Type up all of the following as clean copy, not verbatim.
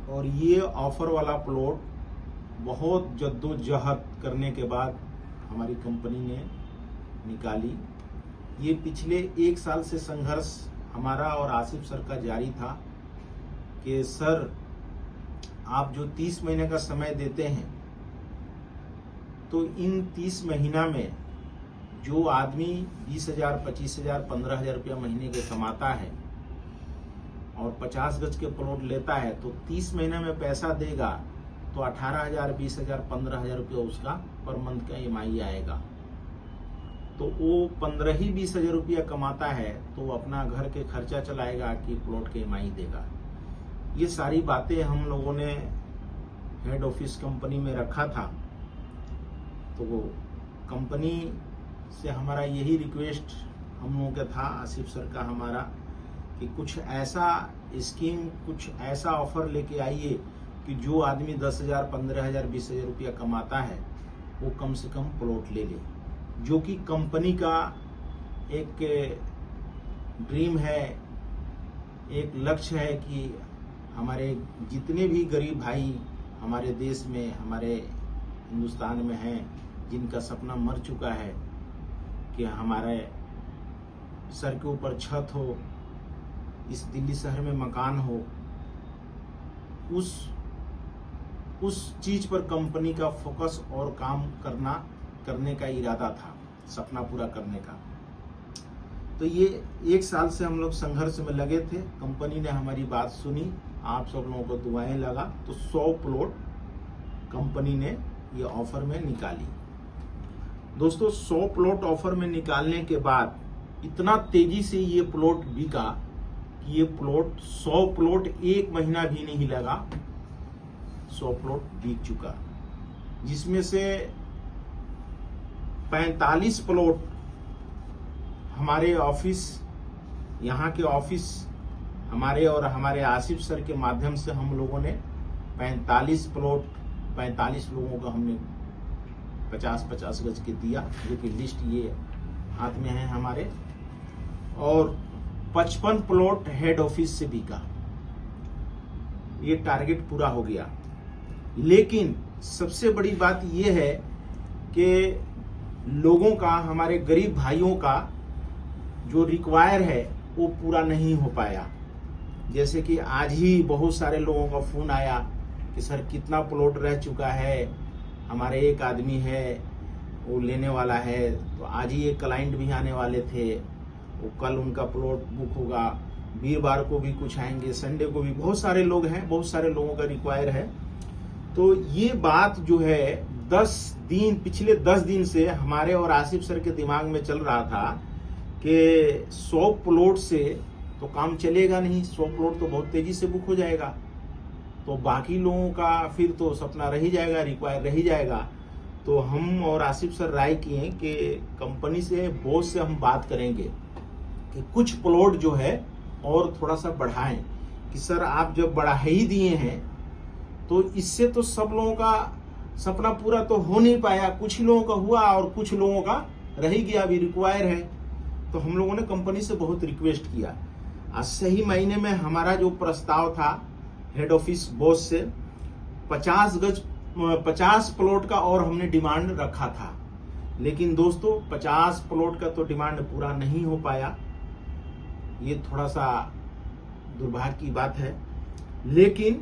और ये ऑफर वाला प्लॉट बहुत जद्दोजहद करने के बाद हमारी कंपनी ने निकाली। ये पिछले 1 साल से संघर्ष हमारा और आसिफ सर का जारी था कि सर आप जो 30 महीने का समय देते हैं, तो इन 30 महीना में जो आदमी 20,000, 25,000, 15,000 रुपया महीने के कमाता है और 50 गज के प्लॉट लेता है, तो 30 महीने में पैसा देगा तो 18,000, 20,000, 15,000 रुपया उसका पर मंथ का EMI आएगा। तो वो 15 ही 20,000 रुपया कमाता है तो वो अपना घर के खर्चा चलाएगा कि प्लॉट के EMI देगा। ये सारी बातें हम लोगों ने हेड ऑफिस कंपनी में रखा था। तो वो कंपनी से हमारा यही रिक्वेस्ट हम लोगों का था, आसिफ सर का हमारा, कि कुछ ऐसा स्कीम, कुछ ऐसा ऑफर लेके आइए कि जो आदमी 10,000, 15,000, 20,000 रुपया कमाता है वो कम से कम प्लॉट ले ले, जो कि कंपनी का एक ड्रीम है, एक लक्ष्य है कि हमारे जितने भी गरीब भाई हमारे देश में, हमारे हिंदुस्तान में हैं, जिनका सपना मर चुका है कि हमारे सर के ऊपर छत हो, इस दिल्ली शहर में मकान हो, उस चीज पर कंपनी का फोकस और काम करने का इरादा था, सपना पूरा करने का। तो ये 1 साल से हम लोग संघर्ष में लगे थे। कंपनी ने हमारी बात सुनी, आप सब लोगों को दुआएं लगा, तो 100 प्लॉट कंपनी ने ये ऑफर में निकाली। दोस्तों 100 प्लॉट ऑफर में निकालने के बाद इतना तेजी से ये प्लॉट बिका कि ये प्लॉट 100 प्लॉट 1 महीना भी नहीं लगा, 100 प्लॉट बिक चुका, जिसमें से 45 प्लॉट हमारे ऑफिस, यहाँ के ऑफिस हमारे और हमारे आसिफ सर के माध्यम से हम लोगों ने 45 प्लॉट 45 लोगों को हमने 50-50 गज के दिया, जो कि लिस्ट ये हाथ में है हमारे, और 55 प्लॉट हेड ऑफिस से बिका। ये टारगेट पूरा हो गया। लेकिन सबसे बड़ी बात ये है कि लोगों का, हमारे गरीब भाइयों का जो रिक्वायर है वो पूरा नहीं हो पाया। जैसे कि आज ही बहुत सारे लोगों का फोन आया कि सर कितना प्लॉट रह चुका है, हमारे एक आदमी है वो लेने वाला है, तो आज ही एक क्लाइंट भी आने वाले थे, वो कल उनका प्लॉट बुक होगा, वीरवार को भी कुछ आएंगे, संडे को भी। बहुत सारे लोग हैं, बहुत सारे लोगों का रिक्वायर है। तो ये बात जो है पिछले 10 दिन से हमारे और आसिफ सर के दिमाग में चल रहा था कि 100 प्लॉट से तो काम चलेगा नहीं, 100 प्लॉट तो बहुत तेजी से बुक हो जाएगा, तो बाकी लोगों का फिर तो सपना रह ही जाएगा, रिक्वायर रह ही जाएगा। तो हम और आसिफ सर राय किए कि कंपनी से, बॉस से हम बात करेंगे कि कुछ प्लॉट जो है और थोड़ा सा बढ़ाएं, कि सर आप जब बढ़ा ही दिए हैं तो इससे तो सब लोगों का सपना पूरा तो हो नहीं पाया, कुछ लोगों का हुआ और कुछ लोगों का रह ही गया, अभी रिक्वायर है। तो हम लोगों ने कंपनी से बहुत रिक्वेस्ट किया। आज सही महीने में हमारा जो प्रस्ताव था हेड ऑफिस बॉस से 50 प्लॉट का और हमने डिमांड रखा था। लेकिन दोस्तों 50 प्लॉट का तो डिमांड पूरा नहीं हो पाया, ये थोड़ा सा दुर्भाग्य की बात है। लेकिन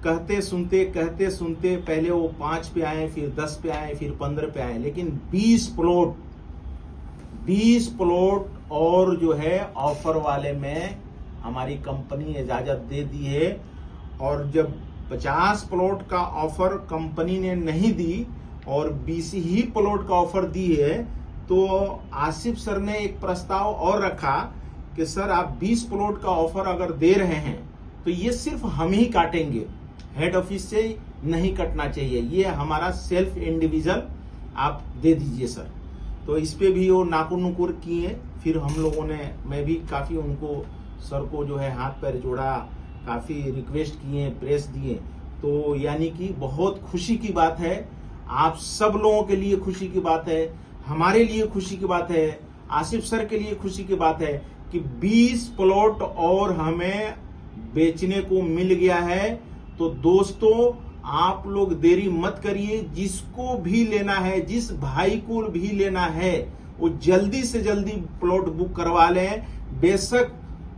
कहते सुनते पहले वो 5 पे आए, फिर 10 पे आए, फिर 15 पे आए, लेकिन 20 प्लॉट और जो है ऑफर वाले में हमारी कंपनी इजाजत दे दी है। और जब 50 प्लॉट का ऑफर कंपनी ने नहीं दी और 20 ही प्लॉट का ऑफर दी है, तो आसिफ सर ने एक प्रस्ताव और रखा कि सर आप 20 प्लॉट का ऑफर अगर दे रहे हैं तो ये सिर्फ हम ही काटेंगे, हेड ऑफिस से नहीं कटना चाहिए, ये हमारा सेल्फ इंडिविजुअल आप दे दीजिए सर। तो इस पे भी वो नाकुर नुकुर किए। फिर हम लोगों ने, मैं भी काफी उनको, सर को जो है हाथ पैर जोड़ा, काफी रिक्वेस्ट किए, प्रेस दिए। तो यानी कि बहुत खुशी की बात है, आप सब लोगों के लिए खुशी की बात है, हमारे लिए खुशी की बात है, आसिफ सर के लिए खुशी की बात है कि 20 प्लॉट और हमें बेचने को मिल गया है। तो दोस्तों आप लोग देरी मत करिए, जिसको भी लेना है, जिस भाई को भी लेना है, वो जल्दी से जल्दी प्लॉट बुक करवा लें। बेशक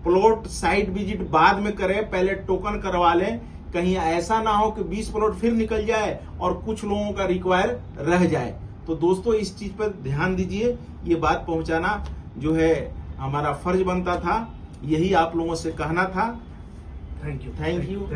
प्लॉट साइट विजिट बाद में करें, पहले टोकन करवा लें। कहीं ऐसा ना हो कि 20 प्लॉट फिर निकल जाए और कुछ लोगों का रिक्वायर रह जाए। तो दोस्तों इस चीज पर ध्यान दीजिए, ये बात पहुंचाना जो है हमारा फर्ज बनता था, यही आप लोगों से कहना था। Thank you.